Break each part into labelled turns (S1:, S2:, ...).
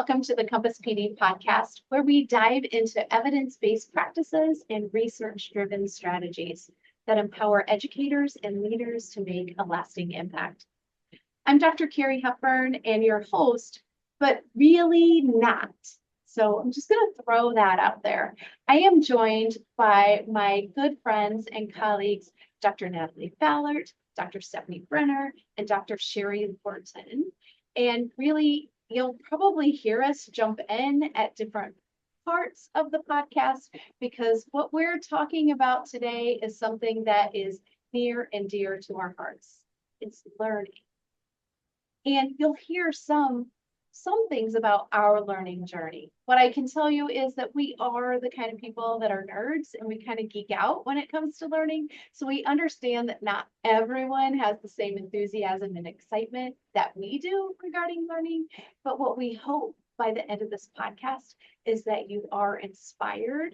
S1: welcome to the Compass PD podcast, where we dive into evidence-based practices and research-driven strategies that empower educators and leaders to make a lasting impact. I'm Dr. Carrie Hepburn and your host, but really not. So I'm just going to throw that out there. I am joined by my good friends and colleagues, Dr. Natalie Fallert, Dr. Stephanie Brenner, and Dr. Sherri Lorton. And really, you'll probably hear us jump in at different parts of the podcast because what we're talking about today is something that is near and dear to our hearts. It's learning. And you'll hear some things about our learning journey. What I can tell you is that we are the kind of people that are nerds and we kind of geek out when it comes to learning. So we understand that not everyone has the same enthusiasm and excitement that we do regarding learning. But what we hope by the end of this podcast is that you are inspired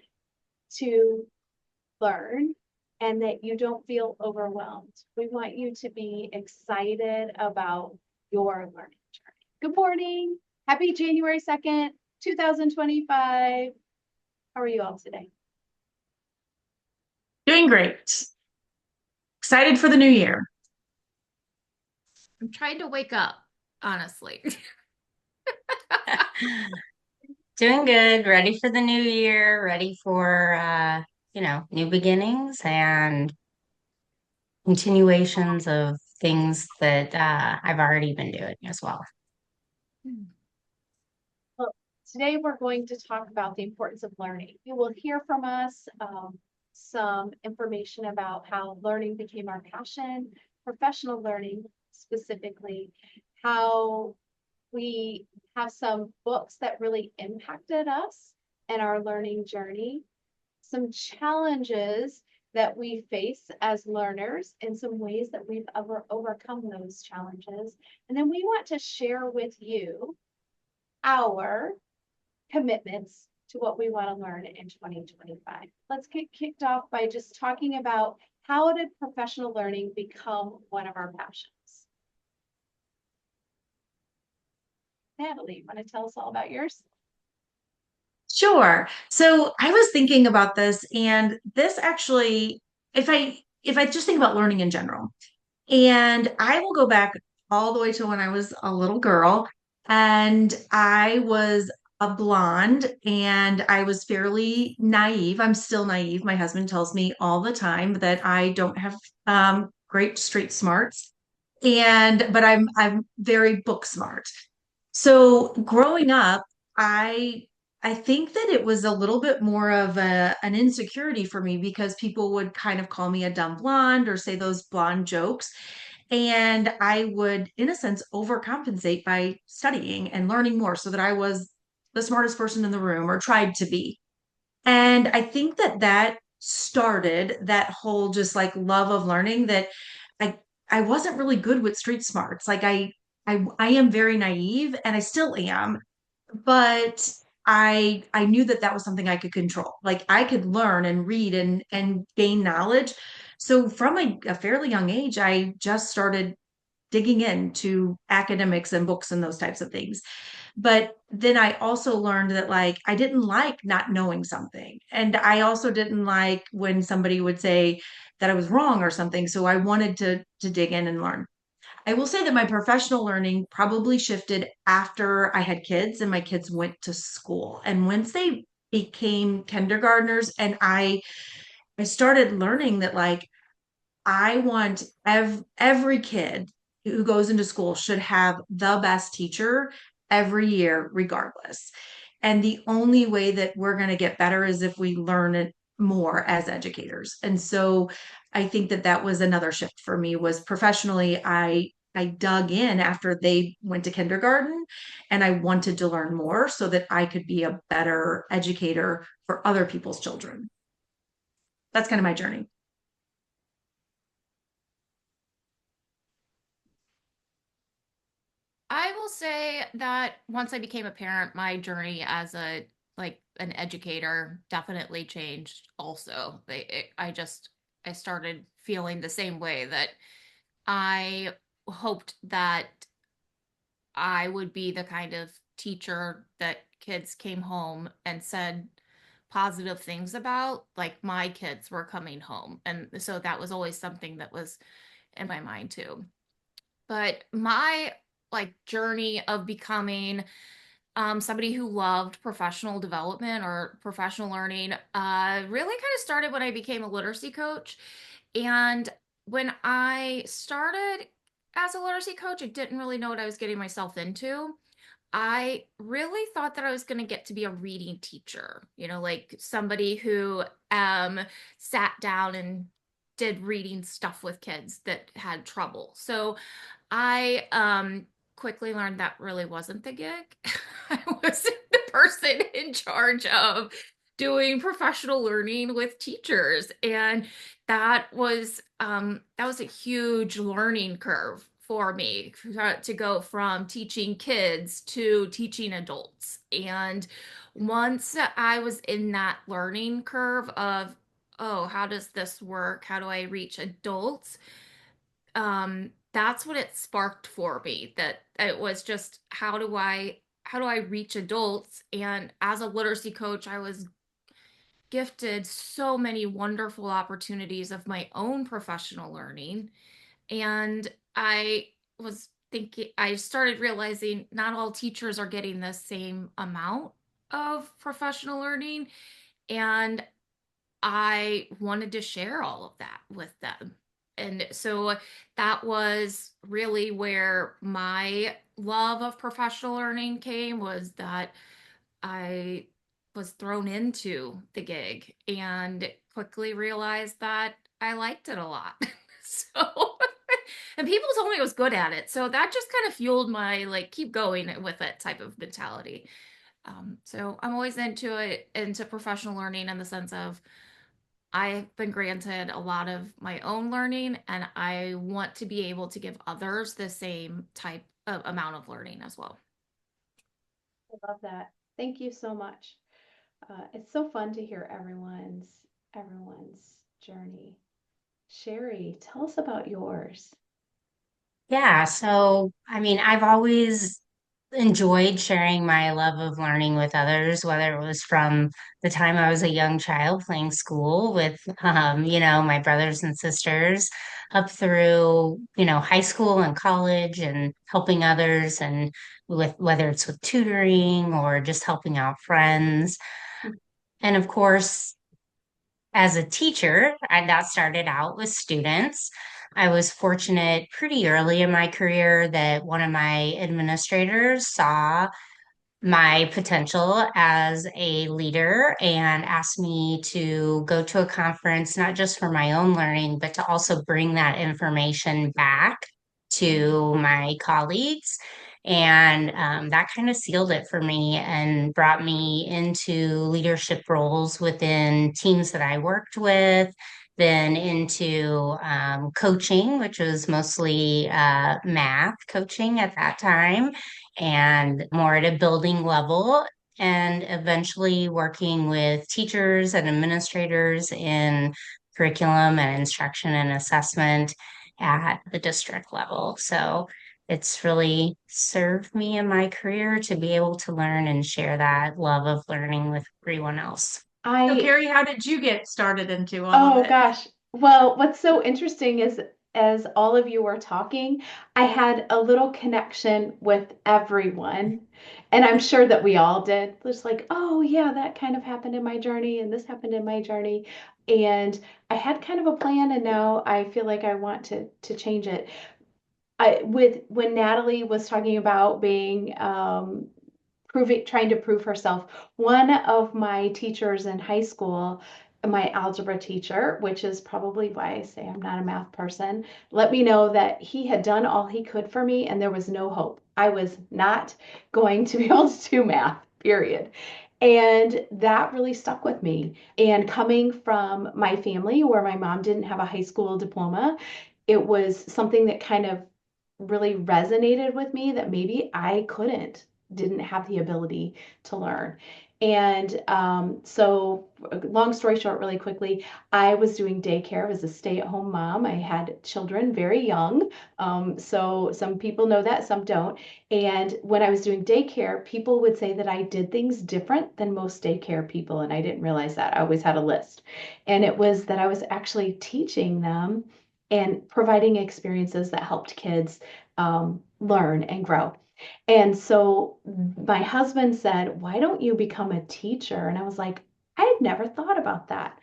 S1: to learn and that you don't feel overwhelmed. We want you to be excited about your learning journey. Good morning. Happy January 2nd, 2025. How are you all today?
S2: Doing great. Excited for the new year.
S3: I'm trying to wake up, honestly.
S4: Doing good, ready for the new year, ready for new beginnings and continuations of things that I've already been doing as well.
S1: Well, today we're going to talk about the importance of learning. You will hear from us some information about how learning became our passion, professional learning specifically, how we have some books that really impacted us and our learning journey, some challenges that we face as learners and some ways that we've overcome those challenges. And then we want to share with you our commitments to what we want to learn in 2025. Let's get kicked off by just talking about how did professional learning become one of our passions? Natalie, you want to tell us all about yours?
S2: Sure. So I was thinking about this, and this actually, if I just think about learning in general, and I will go back all the way to when I was a little girl, and I was a blonde, and I was fairly naive. I'm still naive. My husband tells me all the time that I don't have great street smarts, but I'm very book smart. So growing up, I I think that it was a little bit more of an insecurity for me because people would kind of call me a dumb blonde or say those blonde jokes. And I would, in a sense, overcompensate by studying and learning more so that I was the smartest person in the room or tried to be. And I think that that started that whole just like love of learning that I I wasn't really good with street smarts. I am very naive and I still am, but I knew that that was something I could control. Like I could learn and read and gain knowledge. So from a fairly young age, I just started digging into academics and books and those types of things. But then I also learned that like I didn't like not knowing something. And I also didn't like when somebody would say that I was wrong or something. So I wanted to dig in and learn. I will say that my professional learning probably shifted after I had kids and my kids went to school. And once they became kindergartners and I started learning that like I want every kid who goes into school should have the best teacher every year, regardless. And the only way that we're going to get better is if we learn it more as educators. And so I think that that was another shift for me was professionally, I dug in after they went to kindergarten and I wanted to learn more so that I could be a better educator for other people's children. That's kind of my journey.
S3: I will say that once I became a parent, my journey as an educator definitely changed also. I started feeling the same way that I hoped that I would be the kind of teacher that kids came home and said positive things about, like my kids were coming home. And so that was always something that was in my mind too. But my like journey of becoming somebody who loved professional development or professional learning really kind of started when I became a literacy coach. And when I started as a literacy coach, I didn't really know what I was getting myself into. I really thought that I was going to get to be a reading teacher, like somebody who sat down and did reading stuff with kids that had trouble. So I quickly learned that really wasn't the gig. I wasn't the person in charge of doing professional learning with teachers. And that was a huge learning curve for me to go from teaching kids to teaching adults. And once I was in that learning curve of, oh, how does this work? How do I reach adults? That's what it sparked for me, that it was just how do I reach adults? And as a literacy coach, I was gifted so many wonderful opportunities of my own professional learning. And I started realizing not all teachers are getting the same amount of professional learning. And I wanted to share all of that with them. And so that was really where my love of professional learning came, was that I was thrown into the gig and quickly realized that I liked it a lot. So, and people told me I was good at it. So that just kind of fueled my like keep going with it type of mentality. So I'm always into professional learning in the sense of I've been granted a lot of my own learning, and I want to be able to give others the same type of amount of learning as well.
S1: I love that. Thank you so much. It's so fun to hear everyone's journey. Sherri, tell us about yours.
S4: Yeah, so I mean, I've always enjoyed sharing my love of learning with others, whether it was from the time I was a young child playing school with, my brothers and sisters, up through, high school and college and helping others, and with whether it's with tutoring or just helping out friends. And of course, as a teacher, I got started out with students. I was fortunate pretty early in my career that one of my administrators saw my potential as a leader and asked me to go to a conference, not just for my own learning, but to also bring that information back to my colleagues. And that kind of sealed it for me and brought me into leadership roles within teams that I worked with, then into coaching, which was mostly math coaching at that time, and more at a building level, and eventually working with teachers and administrators in curriculum and instruction and assessment at the district level. So it's really served me in my career to be able to learn and share that love of learning with everyone else.
S2: So,
S1: I
S2: Carrie, how did you get started into all
S1: Oh
S2: of it?
S1: gosh. Well, what's so interesting is as all of you were talking, I had a little connection with everyone. And I'm sure that we all did. Just like, oh yeah, that kind of happened in my journey and this happened in my journey. And I had kind of a plan and now I feel like I want to change it. When Natalie was talking about being trying to prove herself. One of my teachers in high school, my algebra teacher, which is probably why I say I'm not a math person, let me know that he had done all he could for me and there was no hope. I was not going to be able to do math, period. And that really stuck with me. And coming from my family where my mom didn't have a high school diploma, it was something that kind of really resonated with me that maybe I didn't have the ability to learn. And so, long story short, really quickly, I was doing daycare. I was a stay-at-home mom. I had children very young. So some people know that, some don't. And when I was doing daycare, people would say that I did things different than most daycare people. And I didn't realize that. I always had a list. And it was that I was actually teaching them and providing experiences that helped kids learn and grow. And so my husband said, "Why don't you become a teacher?" And I was like, I had never thought about that.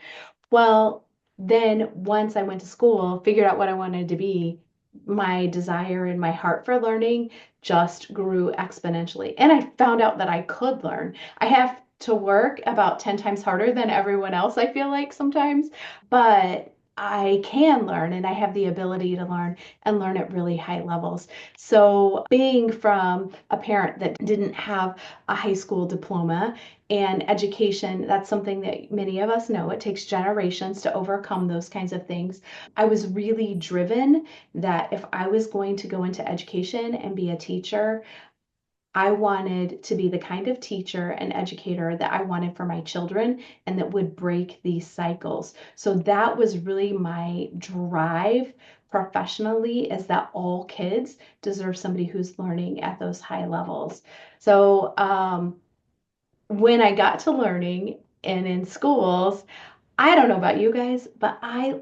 S1: Well, then once I went to school, figured out what I wanted to be, my desire and my heart for learning just grew exponentially. And I found out that I could learn. I have to work about 10 times harder than everyone else, I feel like sometimes, but I can learn and I have the ability to learn and learn at really high levels. So, being from a parent that didn't have a high school diploma and education, that's something that many of us know. It takes generations to overcome those kinds of things. I was really driven that if I was going to go into education and be a teacher, I wanted to be the kind of teacher and educator that I wanted for my children and that would break these cycles. So that was really my drive professionally, is that all kids deserve somebody who's learning at those high levels. So when I got to learning and in schools, I don't know about you guys, but I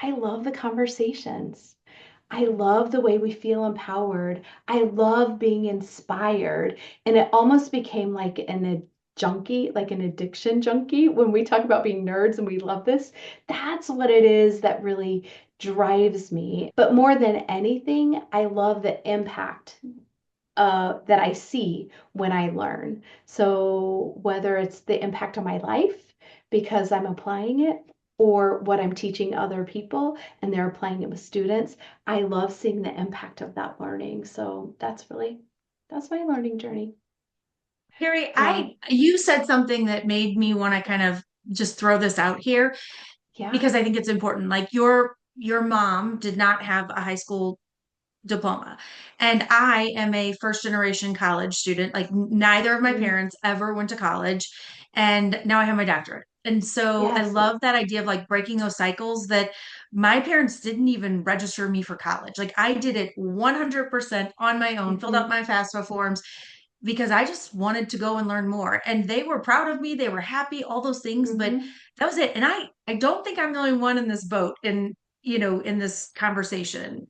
S1: love the conversations. I love the way we feel empowered. I love being inspired. And it almost became like a junkie, like an addiction junkie. When we talk about being nerds and we love this, that's what it is that really drives me. But more than anything, I love the impact that I see when I learn. So whether it's the impact on my life because I'm applying it, or what I'm teaching other people and they're applying it with students, I love seeing the impact of that learning. So that's my learning journey.
S2: Carrie,
S1: Wow.
S2: you said something that made me want to kind of just throw this out here
S1: Yeah.
S2: because I think it's important. Like your mom did not have a high school diploma, and I am a first generation college student. Like neither of my
S1: Mm.
S2: parents ever went to college, and now I have my doctorate. And so I
S1: Yes.
S2: love that idea of like breaking those cycles that my parents didn't even register me for college. Like I did it 100% on my own, filled
S1: Hmm.
S2: out my FAFSA forms because I just wanted to go and learn more. And they were proud of me, they were happy, all those things, but
S1: Hmm.
S2: that was it. And I don't think I'm the only one in this boat in, in this conversation.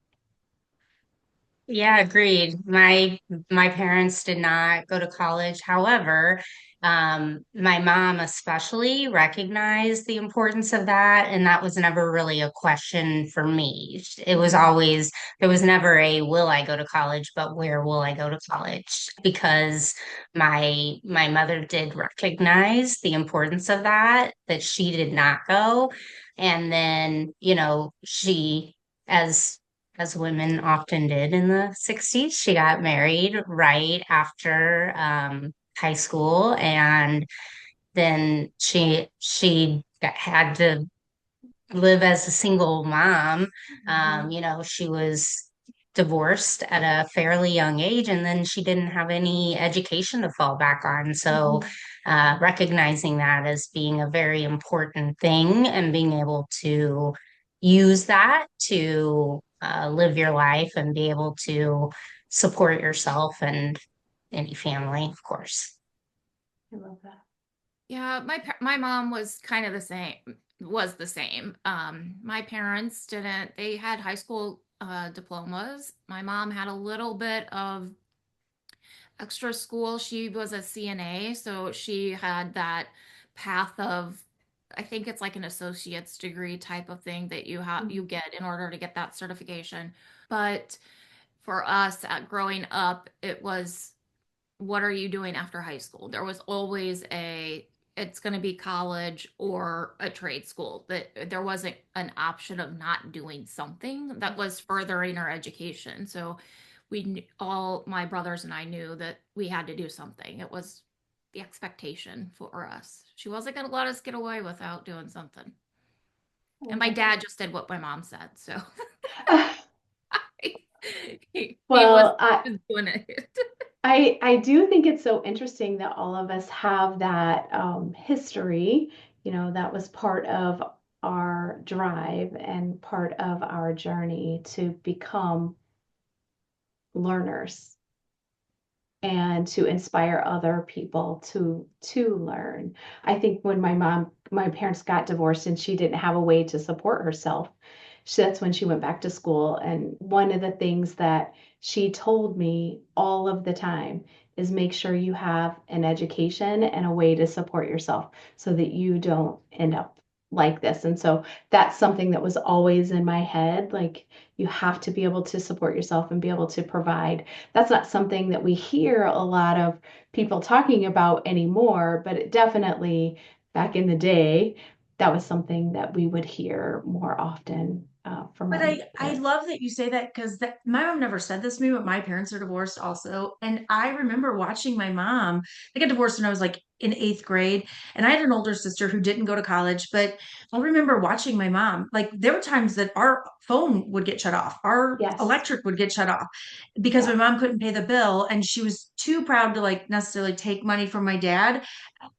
S4: Yeah, agreed. My parents did not go to college. However, my mom especially recognized the importance of that, and that was never really a question for me. It was
S1: Hmm.
S4: always there was never a will I go to college, but where will I go to college? Because my mother did recognize the importance of that she did not go. And then, she as women often did in the 60s. She got married right after high school, and then had to live as a single mom.
S1: Hmm.
S4: She was divorced at a fairly young age, and then she didn't have any education to fall back on. So,
S1: Hmm.
S4: recognizing that as being a very important thing and being able to use that to live your life and be able to support yourself and any family, of course.
S1: I love that.
S3: Yeah, my mom was kind of the same, was the same. My parents didn't, they had high school diplomas. My mom had a little bit of extra school. She was a CNA, so she had that path of, I think it's like an associate's degree type of thing that you
S1: Mhm.
S3: get in order to get that certification. But for us growing up, it was, what are you doing after high school? There was always it's going to be college or a trade school. That there wasn't an option of not doing something that was furthering our education. So all my brothers and I knew that we had to do something. It was the expectation for us. She wasn't going to let us get away without doing something.
S1: I
S3: And my
S1: love
S3: dad just did what my mom said. So
S1: it.
S3: he was
S1: Well, I
S3: doing it.
S1: I do think it's so interesting that all of us have that history, that was part of our drive and part of our journey to become learners and to inspire other people to learn. I think when my parents got divorced and she didn't have a way to support herself, that's when she went back to school. And one of the things that she told me all of the time is make sure you have an education and a way to support yourself so that you don't end up like this. And so that's something that was always in my head. Like, you have to be able to support yourself and be able to provide. That's not something that we hear a lot of people talking about anymore, but it definitely back in the day, that was something that we would hear more often from
S2: But
S1: our
S2: I
S1: parents.
S2: love that you say that because my mom never said this to me, but my parents are divorced also. And I remember watching my mom, they got divorced when I was like in eighth grade. And I had an older sister who didn't go to college, but I remember watching my mom. Like there were times that our phone would get shut off, our
S1: Yes.
S2: electric would get shut off because my
S1: Yeah.
S2: mom couldn't pay the bill. And she was too proud to like necessarily take money from my dad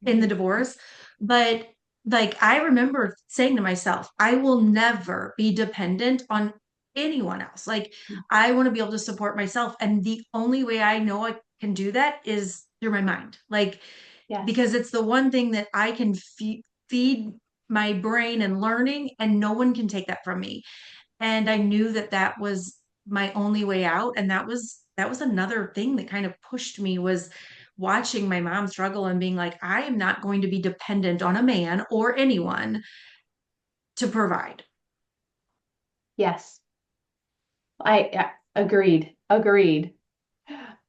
S2: in the
S1: Mhm.
S2: divorce. But like I remember saying to myself, I will never be dependent on anyone else. Like I want to be able to support myself. And the only way I know I can do that is through my mind. Like
S1: Yes.
S2: because it's the one thing that I can feed my brain and learning, and no one can take that from me. And I knew that that was my only way out. And that was another thing that kind of pushed me was watching my mom struggle and being like, I am not going to be dependent on a man or anyone to provide.
S1: Yes. Agreed. Agreed.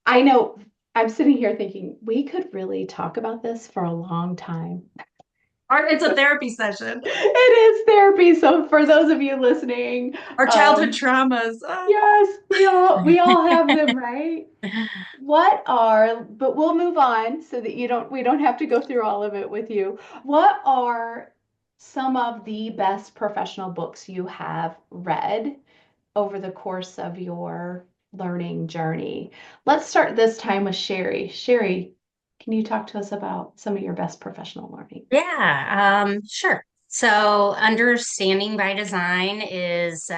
S1: I know I'm sitting here thinking we could really talk about this for a long time.
S2: Or it's a therapy session.
S1: It is therapy. So for those of you listening,
S2: Our childhood traumas.
S1: yes, we all have them, right? But we'll move on so that we don't have to go through all of it with you. What are some of the best professional books you have read over the course of your learning journey? Let's start this time with Sherri. Sherri, can you talk to us about some of your best professional learning?
S4: Yeah, sure. So understanding by design is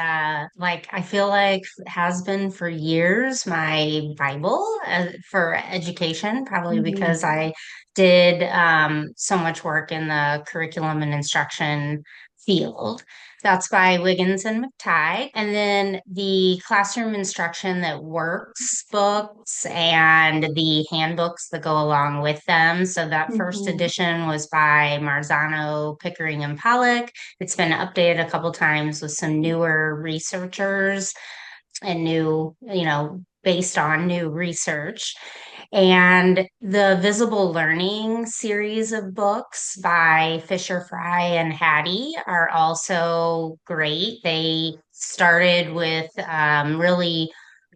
S4: like I feel like has been for years my Bible for education, probably
S1: Mhm.
S4: because I did so much work in the curriculum and instruction field. That's by Wiggins and McTighe. And then the classroom instruction that works books and the handbooks that go along with them. So that first
S1: Mhm.
S4: edition was by Marzano, Pickering, and Pollock. It's been updated a couple times with some newer researchers and based on new research. And the Visible Learning series of books by Fisher, Fry, and Hattie are also great. They started with really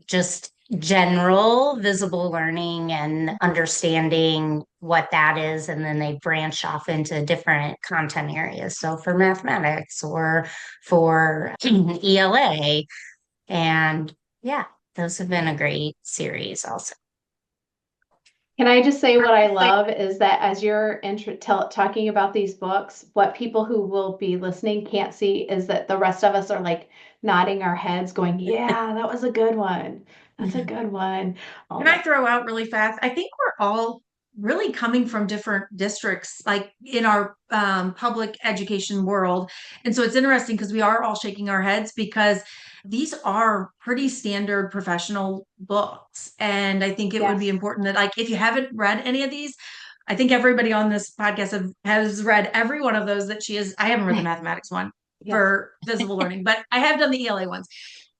S4: just general visible learning and understanding what that is, and then they branch off into different content areas. So for mathematics or for ELA, and yeah, those have been a great series also.
S1: Can I just say what I love is that as you're talking about these books, what people who will be listening can't see is that the rest of us are like nodding our heads, going, "Yeah, that was a good one. That's a good one." All
S2: Can I
S1: that.
S2: throw out really fast? I think we're all really coming from different districts, like in our public education world. And so it's interesting because we are all shaking our heads because these are pretty standard professional books. And I think it would be
S1: Yes.
S2: important that, like, if you haven't read any of these, I think everybody on this podcast has read every one of those that she is. I haven't read the mathematics one
S1: Yes.
S2: for visible learning, but I have done the ELA ones.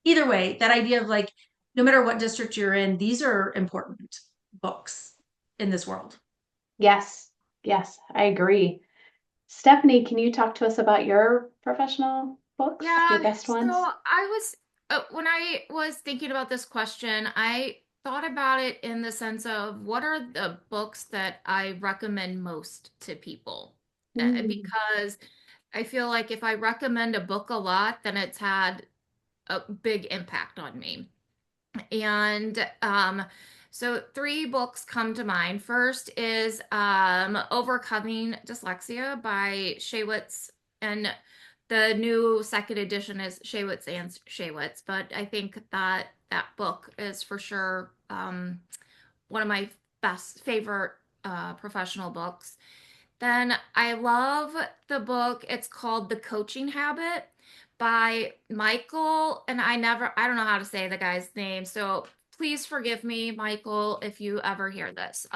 S2: Either way, that idea of like, no matter what district you're in, these are important books in this world.
S1: Yes. Yes, I agree. Stephanie, can you talk to us about your professional books, your
S3: Yeah,
S1: best
S3: so
S1: ones?
S3: I was when I was thinking about this question, I thought about it in the sense of what are the books that I recommend most to people?
S1: Mm.
S3: Because I feel like if I recommend a book a lot, then it's had a big impact on me. And So three books come to mind. First is Overcoming Dyslexia by Shaywitz, and the new second edition is Shaywitz and Shaywitz. But I think that that book is for sure one of my best favorite professional books. Then I love the book. It's called The Coaching Habit by Michael, and I don't know how to say the guy's name, so please forgive me, Michael, if you ever hear this.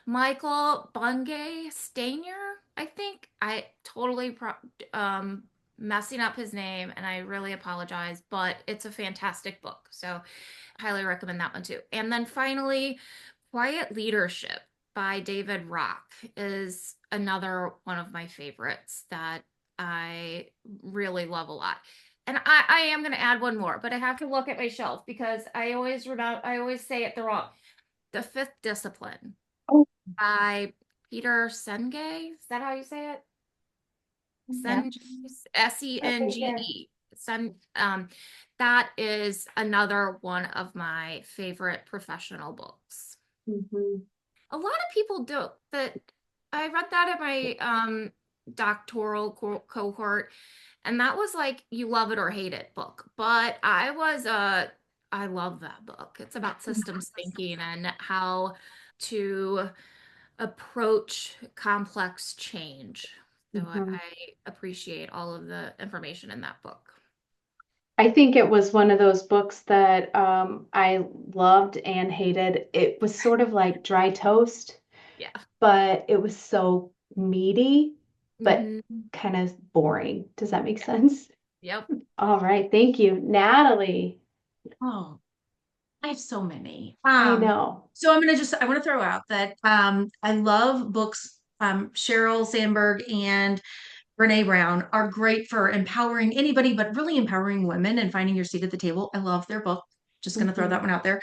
S3: Michael Bungay Stanier, I think. I totally messing up his name, and I really apologize, but it's a fantastic book. So highly recommend that one too. And then finally, Quiet Leadership by David Rock is another one of my favorites that I really love a lot. And I am going to add one more, but I have to look at my shelf because I always say it the wrong. The Fifth Discipline
S1: Oh.
S3: by Peter Senge. Is that how you say it?
S1: Yeah.
S3: Senge, Senge. Sen, that is another one of my favorite professional books.
S1: Mhm.
S3: A lot of people do that. I read that in my doctoral cohort, and that was like you love it or hate it book. But I love that book. It's about systems thinking and how to approach complex change. So
S1: Mhm.
S3: I appreciate all of the information in that book.
S1: I think it was one of those books that I loved and hated. It was sort of like dry toast,
S3: Yeah.
S1: but it was so meaty, but
S3: Hmm.
S1: kind of boring. Does that make sense?
S3: Yep.
S1: All right. Thank you, Natalie.
S2: Oh, I have so many.
S1: I know.
S2: So I want to throw out that I love books. Sheryl Sandberg and Brene Brown are great for empowering anybody, but really empowering women and finding your seat at the table. I love their book. Just going to throw that
S1: Mhm.
S2: one out there.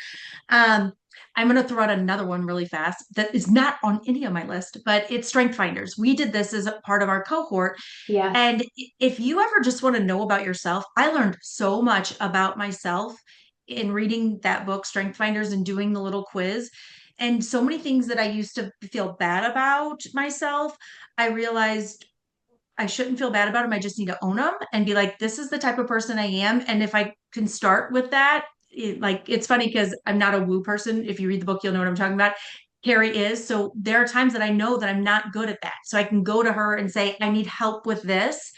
S2: Um, I'm going to throw out another one really fast that is not on any of my list, but it's Strength Finders. We did this as a part of our cohort.
S1: Yes.
S2: And if you ever just want to know about yourself, I learned so much about myself in reading that book, Strength Finders, and doing the little quiz. And so many things that I used to feel bad about myself, I realized I shouldn't feel bad about them. I just need to own them and be like, this is the type of person I am. And if I can start with that, it's funny because I'm not a woo person. If you read the book, you'll know what I'm talking about. Carrie is. So there are times that I know that I'm not good at that. So I can go to her and say, I need help with this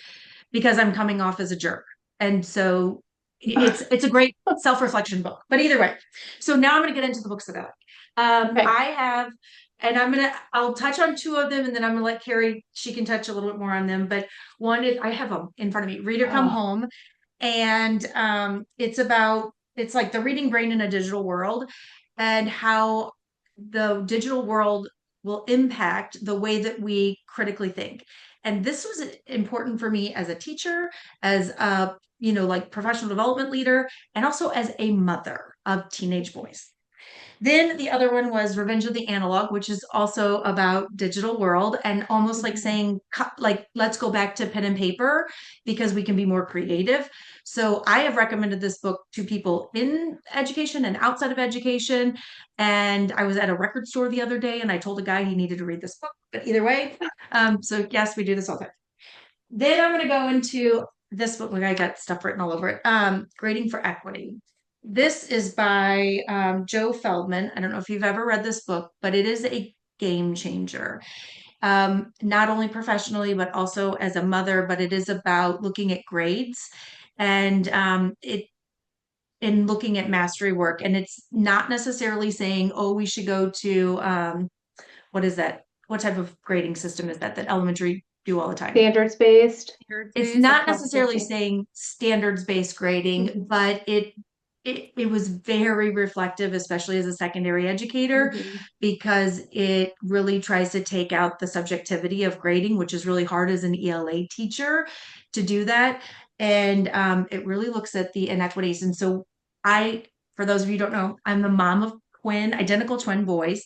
S2: because I'm coming off as a jerk. And so it's a great self-reflection book. But either way, so now I'm going to get into the books that I like.
S1: Okay.
S2: I have, and I'll touch on two of them, and then I'm gonna let Carrie, she can touch a little bit more on them. But one is I have them in front of me. Reader Come
S1: Oh,
S2: Home, and it's like the reading brain in a digital world, and how the digital world will impact the way that we critically think. And this was important for me as a teacher, as a like professional development leader, and also as a mother of teenage boys. Then the other one was Revenge of the Analog, which is also about digital world and almost like
S1: mhm.
S2: saying, like, let's go back to pen and paper because we can be more creative. So I have recommended this book to people in education and outside of education. And I was at a record store the other day and I told a guy he needed to read this book. But either way, so yes, we do this all the time. Then I'm going to go into this book. Like I got stuff written all over it. Grading for Equity. This is by Joe Feldman. I don't know if you've ever read this book, but it is a game changer. Not only professionally, but also as a mother, but it is about looking at grades and it in looking at mastery work. And it's not necessarily saying, oh, we should go to what is that? What type of grading system is that elementary do all the time?
S1: Standards based.
S2: It's
S3: Standards-based.
S2: not necessarily
S1: Competency.
S2: saying standards-based grading,
S1: Mhm.
S2: but it was very reflective, especially as a secondary educator,
S1: Mhm.
S2: because it really tries to take out the subjectivity of grading, which is really hard as an ELA teacher to do that. And it really looks at the inequities. And so for those of you who don't know, I'm the mom of identical twin boys.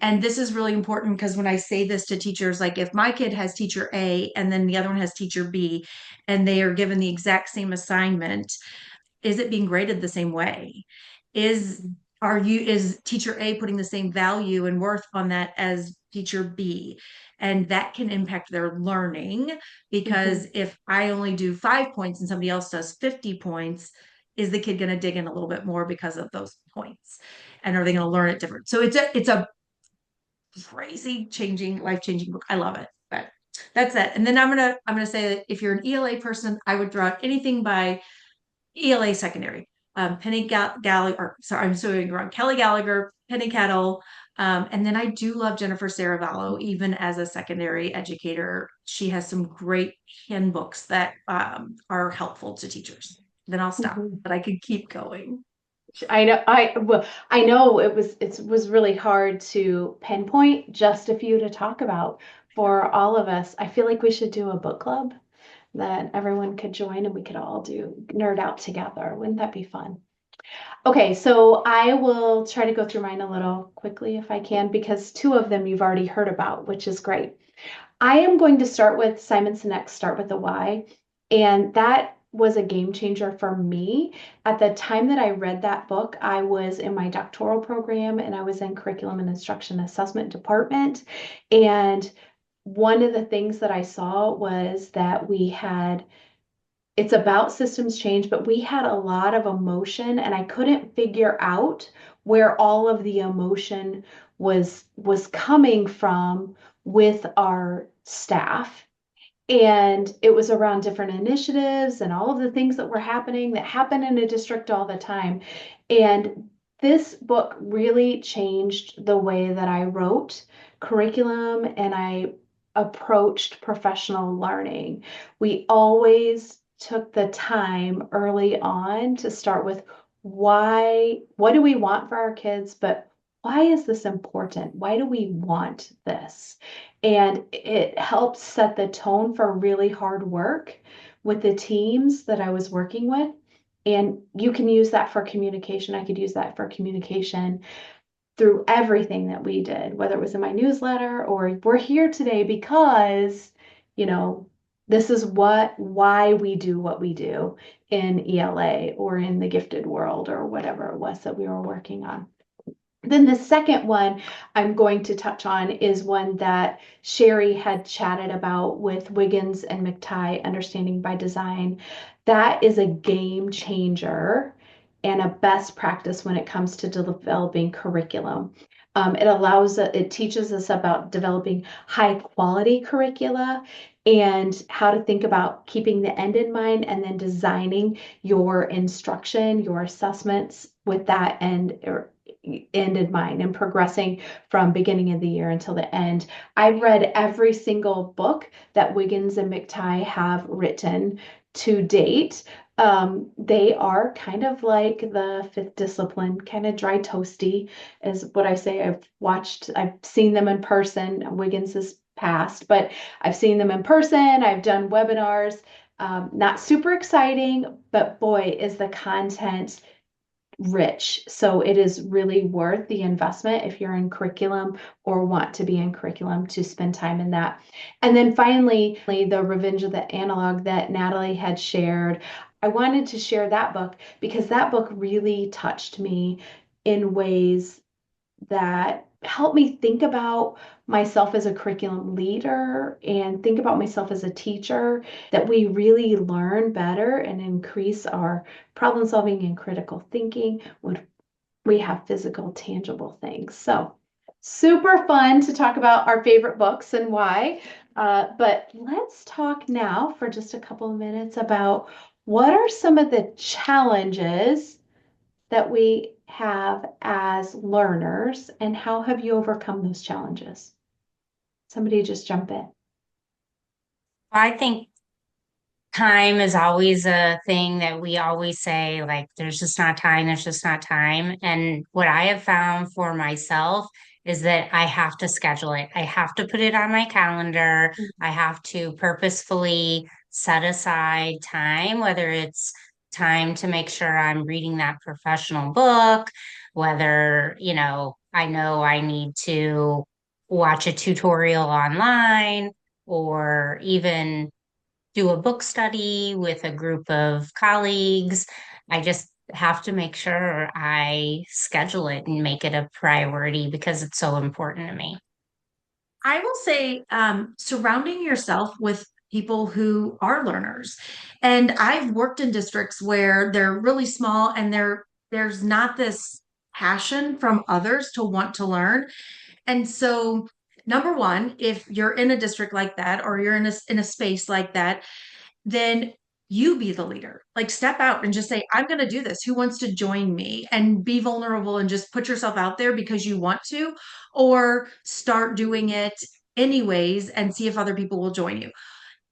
S2: And this is really important because when I say this to teachers, like if my kid has teacher A and then the other one has teacher B, and they are given the exact same assignment, is it being graded the same way? Is is teacher A putting the same value and worth on that as teacher B? And that can impact their learning, because if I only do 5 points and somebody else does 50 points, is the kid going to dig in a little bit more because of those points? And are they going to learn it different? So it's a crazy changing, life-changing book. I love it. But that's it. And then I'm gonna say that if you're an ELA person, I would throw out anything by ELA secondary. Penny Gallagher, or sorry, I'm saying it wrong. Kelly Gallagher, Penny Kettle. And then I do love Jennifer Saravallo, even as a secondary educator. She has some great handbooks that are helpful to teachers. Then I'll stop, but I could keep going.
S1: I know it was really hard to pinpoint just a few to talk about for all of us. I feel like we should do a book club that everyone could join and we could all do nerd out together. Wouldn't that be fun? Okay, so I will try to go through mine a little quickly if I can, because two of them you've already heard about, which is great. I am going to start with Simon Sinek's Start with the Why, and that was a game changer for me. At the time that I read that book, I was in my doctoral program and I was in curriculum and instruction assessment department. And one of the things that I saw was that it's about systems change, but we had a lot of emotion and I couldn't figure out where all of the emotion was coming from with our staff. And it was around different initiatives and all of the things that were happening that happen in a district all the time. And this book really changed the way that I wrote curriculum and I approached professional learning. We always took the time early on to start with what do we want for our kids, but why is this important? Why do we want this? And it helped set the tone for really hard work with the teams that I was working with. And you can use that for communication. I could use that for communication through everything that we did, whether it was in my newsletter or we're here today because, you know, this is why we do what we do in ELA or in the gifted world or whatever it was that we were working on. Then the second one I'm going to touch on is one that Sherri had chatted about with Wiggins and McTighe, Understanding by Design. That is a game changer and a best practice when it comes to developing curriculum. It teaches us about developing high quality curricula and how to think about keeping the end in mind and then designing your instruction, your assessments with that end in mind and progressing from beginning of the year until the end. I've read every single book that Wiggins and McTighe have written to date. They are kind of like the fifth discipline, kind of dry toasty is what I say. I've seen them in person. Wiggins is passed, but I've seen them in person. I've done webinars. Not super exciting, but boy, is the content rich. So it is really worth the investment if you're in curriculum or want to be in curriculum to spend time in that. And then finally, the Revenge of the Analog that Natalie had shared. I wanted to share that book because that book really touched me in ways that helped me think about myself as a curriculum leader and think about myself as a teacher, that we really learn better and increase our problem solving and critical thinking when we have physical, tangible things. So super fun to talk about our favorite books and why. But let's talk now for just a couple of minutes about what are some of the challenges that we have as learners and how have you overcome those challenges? Somebody just jump in.
S4: I think time is always a thing that we always say, like, there's just not time, there's just not time. And what I have found for myself is that I have to schedule it. I have to put it on my calendar. I have to purposefully set aside time, whether it's time to make sure I'm reading that professional book, whether, I know I need to watch a tutorial online or even do a book study with a group of colleagues. have to make sure I schedule it and make it a priority because it's so important to me.
S2: I will say, surrounding yourself with people who are learners. And I've worked in districts where they're really small and there's not this passion from others to want to learn. And so, number one, if you're in a district like that or you're in a space like that, then you be the leader. Like step out and just say, I'm going to do this. Who wants to join me? And be vulnerable and just put yourself out there because you want to, or start doing it anyways and see if other people will join you.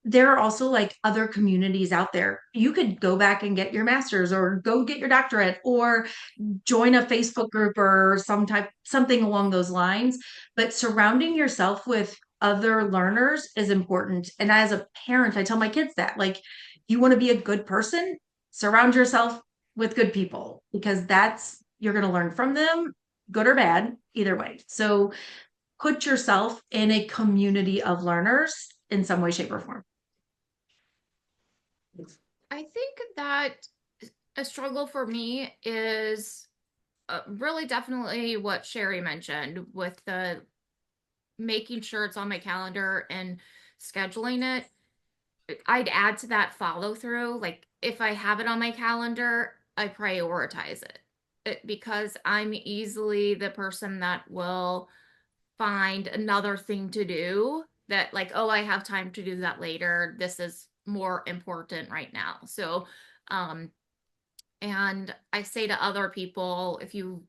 S2: There are also like other communities out there. You could go back and get your master's or go get your doctorate or join a Facebook group or something along those lines. But surrounding yourself with other learners is important. And as a parent, I tell my kids that like you want to be a good person, surround yourself with good people because that's you're going to learn from them, good or bad, either way. So put yourself in a community of learners in some way, shape, or form.
S3: I think that a struggle for me is really definitely what Sherri mentioned with the making sure it's on my calendar and scheduling it. I'd add to that follow through. Like if I have it on my calendar, I prioritize it because I'm easily the person that will find another thing to do that like, oh, I have time to do that later. This is more important right now. So, and I say to other people, if you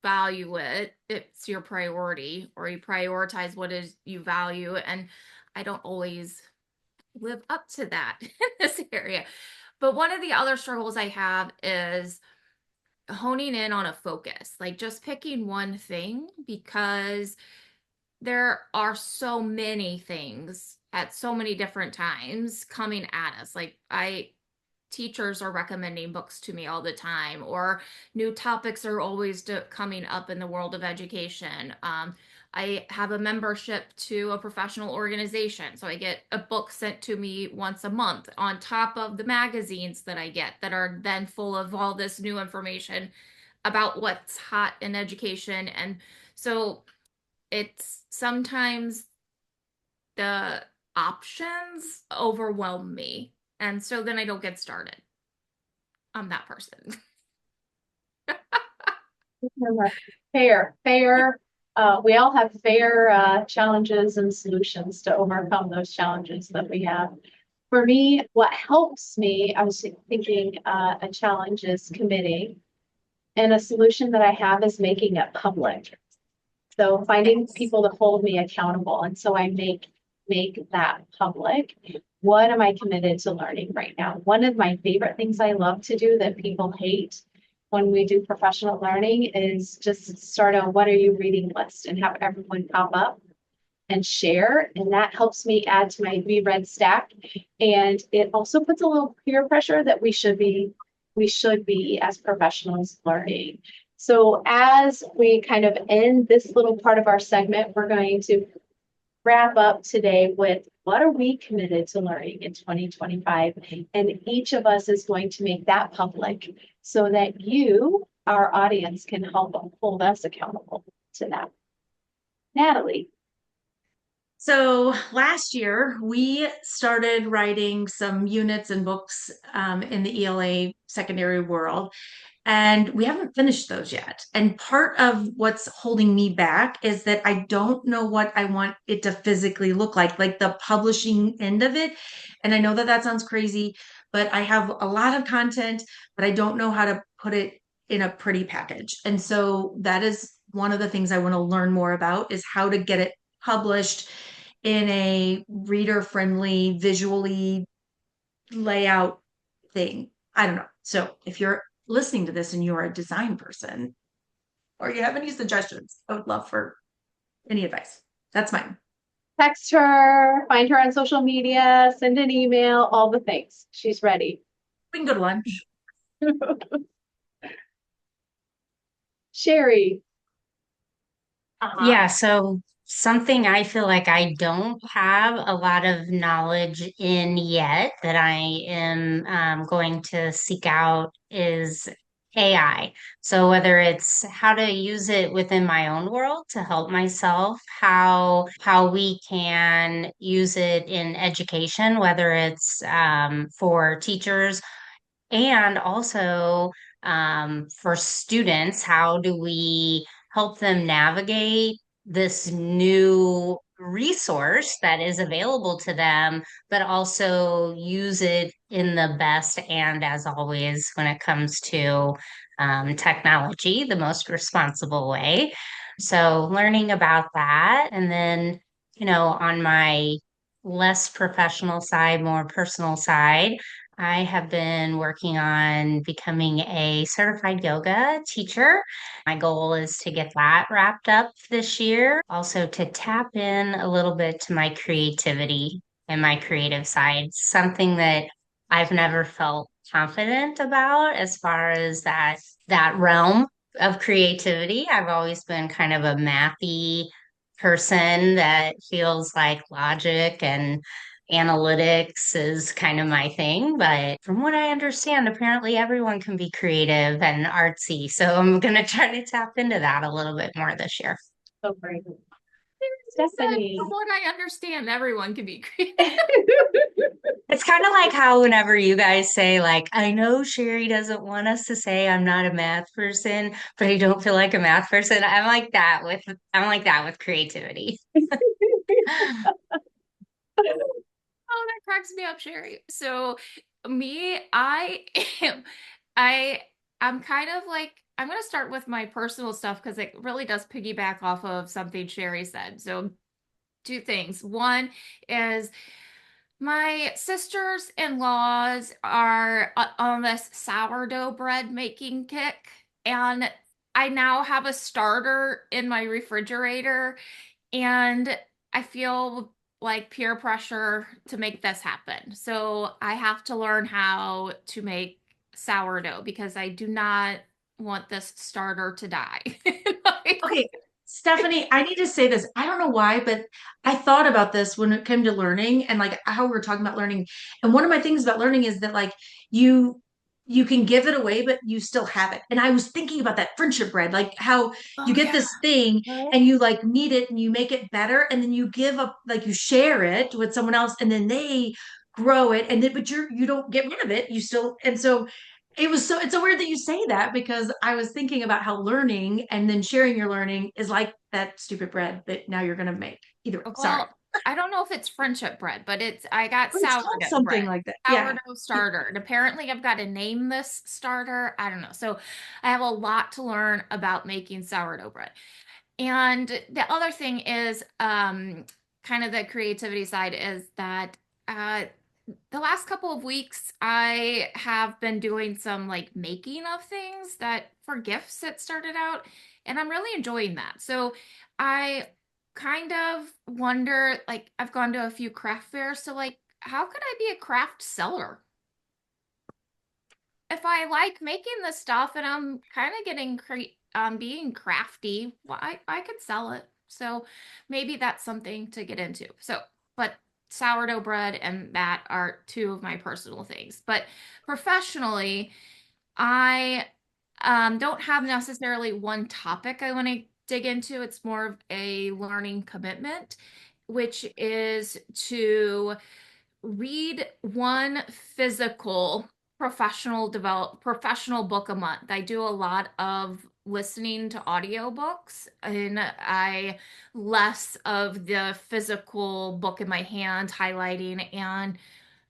S3: value it, it's your priority, or you prioritize what is you value. And I don't always live up to that in this area. But one of the other struggles I have is honing in on a focus, like just picking one thing, because there are so many things at so many different times coming at us. Like teachers are recommending books to me all the time, or new topics are always coming up in the world of education. I have a membership to a professional organization, so I get a book sent to me once a month on top of the magazines that I get that are then full of all this new information about what's hot in education. And so it's sometimes the options overwhelm me. And so then I don't get started. I'm that person.
S1: Fair. We all have fair challenges and solutions to overcome those challenges that we have. For me, what helps me, I was thinking a challenge is committing, and a solution that I have is making it public. So finding people to hold me accountable, and so I make that public. What am I committed to learning right now? One of my favorite things I love to do that people hate when we do professional learning is just start a what are you reading list and have everyone pop up and share. And that helps me add to my reread stack. And it also puts a little peer pressure that we should be as professionals learning. So as we kind of end this little part of our segment, we're going to wrap up today with what are we committed to learning in 2025? And each of us is going to make that public so that you, our audience, can help hold us accountable to that. Natalie.
S2: So last year, we started writing some units and books in the ELA secondary world, and we haven't finished those yet. And part of what's holding me back is that I don't know what I want it to physically look like the publishing end of it. And I know that that sounds crazy, but I have a lot of content, but I don't know how to put it in a pretty package. And so that is one of the things I want to learn more about is how to get it published in a reader friendly, visually layout thing. I don't know. So if you're listening to this and you're a design person or you have any suggestions, I would love for any advice. That's mine.
S1: Text her, find her on social media, send an email, all the things. She's ready.
S2: We can go to lunch.
S1: Sherri.
S4: Yeah, so something I feel like I don't have a lot of knowledge in yet that I am going to seek out is AI. So whether it's how to use it within my own world to help myself, how we can use it in education, whether it's for teachers and also for students, how do we help them navigate this new resource that is available to them, but also use it in the best and, as always, when it comes to technology, the most responsible way. So, learning about that. And then, on my less professional side, more personal side, I have been working on becoming a certified yoga teacher. My goal is to get that wrapped up this year. Also, to tap in a little bit to my creativity and my creative side, something that I've never felt confident about as far as that realm of creativity. I've always been kind of a mathy person that feels like logic and analytics is kind of my thing, but from what I understand, apparently everyone can be creative and artsy. So I'm going to try to tap into that a little bit more this year.
S1: So great.
S3: Said,
S1: Stephanie.
S3: from what I understand, everyone can be creative.
S4: It's kind of like how whenever you guys say, like, I know Sherri doesn't want us to say I'm not a math person, but I don't feel like a math person. I'm like that with creativity.
S3: Oh, that cracks me up, Sherri. So me, I am I I'm kind of like I'm gonna start with my personal stuff because it really does piggyback off of something Sherri said. So two things. One is my sisters-in-laws are on this sourdough bread making kick, and I now have a starter in my refrigerator, and I feel like peer pressure to make this happen. So I have to learn how to make sourdough because I do not want this starter to die.
S2: Okay, Stephanie, I need to say this. I don't know why, but I thought about this when it came to learning and like how we're talking about learning. And one of my things about learning is that like you you can give it away, but you still have it. And I was thinking about that friendship bread, like how you
S3: Oh
S2: get
S3: yeah.
S2: this thing and you like need it and you make it better, and then you give up, like you share it with someone else, and then they grow it, and then but you don't get rid of it. You still, and so it's so weird that you say that because I was thinking about how learning and then sharing your learning is like that stupid bread that now you're going to make. Either way, sorry.
S3: Well, I don't know if it's friendship bread, but I got
S2: But it's called
S3: sourdough
S2: something
S3: bread.
S2: like that. Yeah.
S3: Sourdough starter. And apparently I've got to name this starter. I don't know. So I have a lot to learn about making sourdough bread. And the other thing is kind of the creativity side is that uh the last couple of weeks I have been doing some like making of things that for gifts that started out, and I'm really enjoying that. So I kind of wonder, like I've gone to a few craft fairs, so like how could I be a craft seller? If I like making this stuff and I'm kind of being crafty, well, I could sell it. So maybe that's something to get into. So, but sourdough bread and that are two of my personal things. But professionally, I don't have necessarily one topic I want to dig into. It's more of a learning commitment, which is to read one physical professional book a month. I do a lot of listening to audiobooks, and I less of the physical book in my hand highlighting, and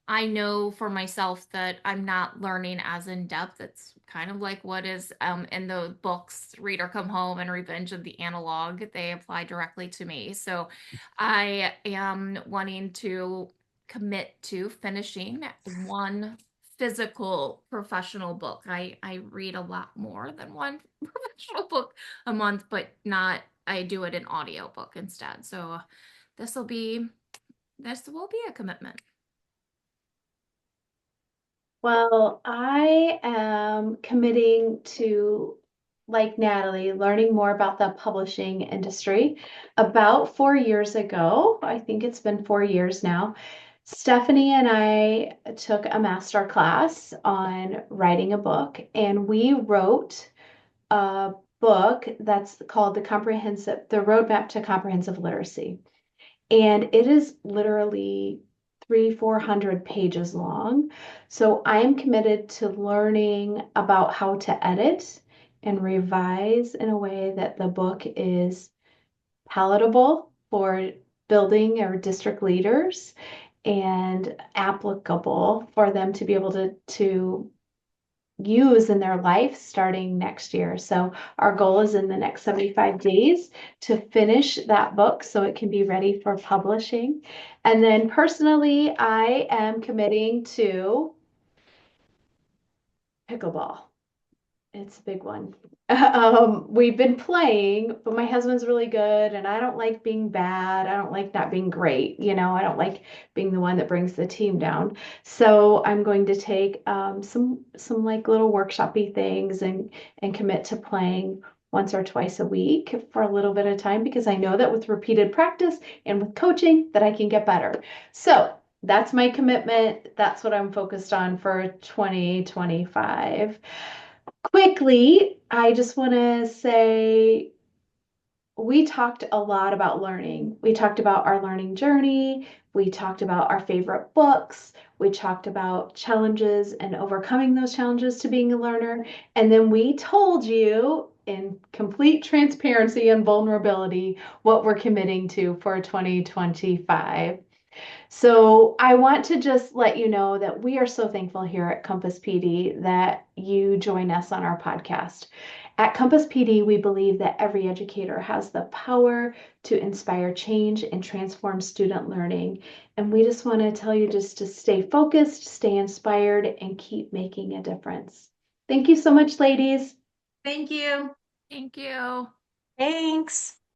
S3: I know for myself that I'm not learning as in depth. It's kind of like what is in the books Reader Come Home and Revenge of the Analog. They apply directly to me. So I am wanting to commit to finishing one physical professional book. I read a lot more than one professional book a month, but not I do it in audiobook instead. So this will be this will be a commitment.
S1: Well, I am committing to, like Natalie, learning more about the publishing industry. About 4 years ago, I think it's been 4 years now, Stephanie and I took a master class on writing a book, and we wrote a book that's called the Roadmap to Comprehensive Literacy. And it is literally 400 pages long. So I am committed to learning about how to edit and revise in a way that the book is palatable for building or district leaders and applicable for them to be able to use in their life starting next year. So our goal is in the next 75 days to finish that book so it can be ready for publishing. And then personally, I am committing to pickleball. It's a big one. We've been playing, but my husband's really good, and I don't like being bad. I don't like not being great. I don't like being the one that brings the team down. So I'm going to take some like little workshopy things and commit to playing once or twice a week for a little bit of time because I know that with repeated practice and with coaching that I can get better. So that's my commitment. That's what I'm focused on for 2025. Quickly, I just want to say we talked a lot about learning. We talked about our learning journey. We talked about our favorite books. We talked about challenges and overcoming those challenges to being a learner. And then we told you in complete transparency and vulnerability what we're committing to for 2025. So I want to just let you know that we are so thankful here at Compass PD that you join us on our podcast. At Compass PD, we believe that every educator has the power to inspire change and transform student learning. And we just want to tell you just to stay focused, stay inspired, and keep making a difference. Thank you so much, ladies.
S2: Thank you.
S3: Thank you.
S4: Thanks.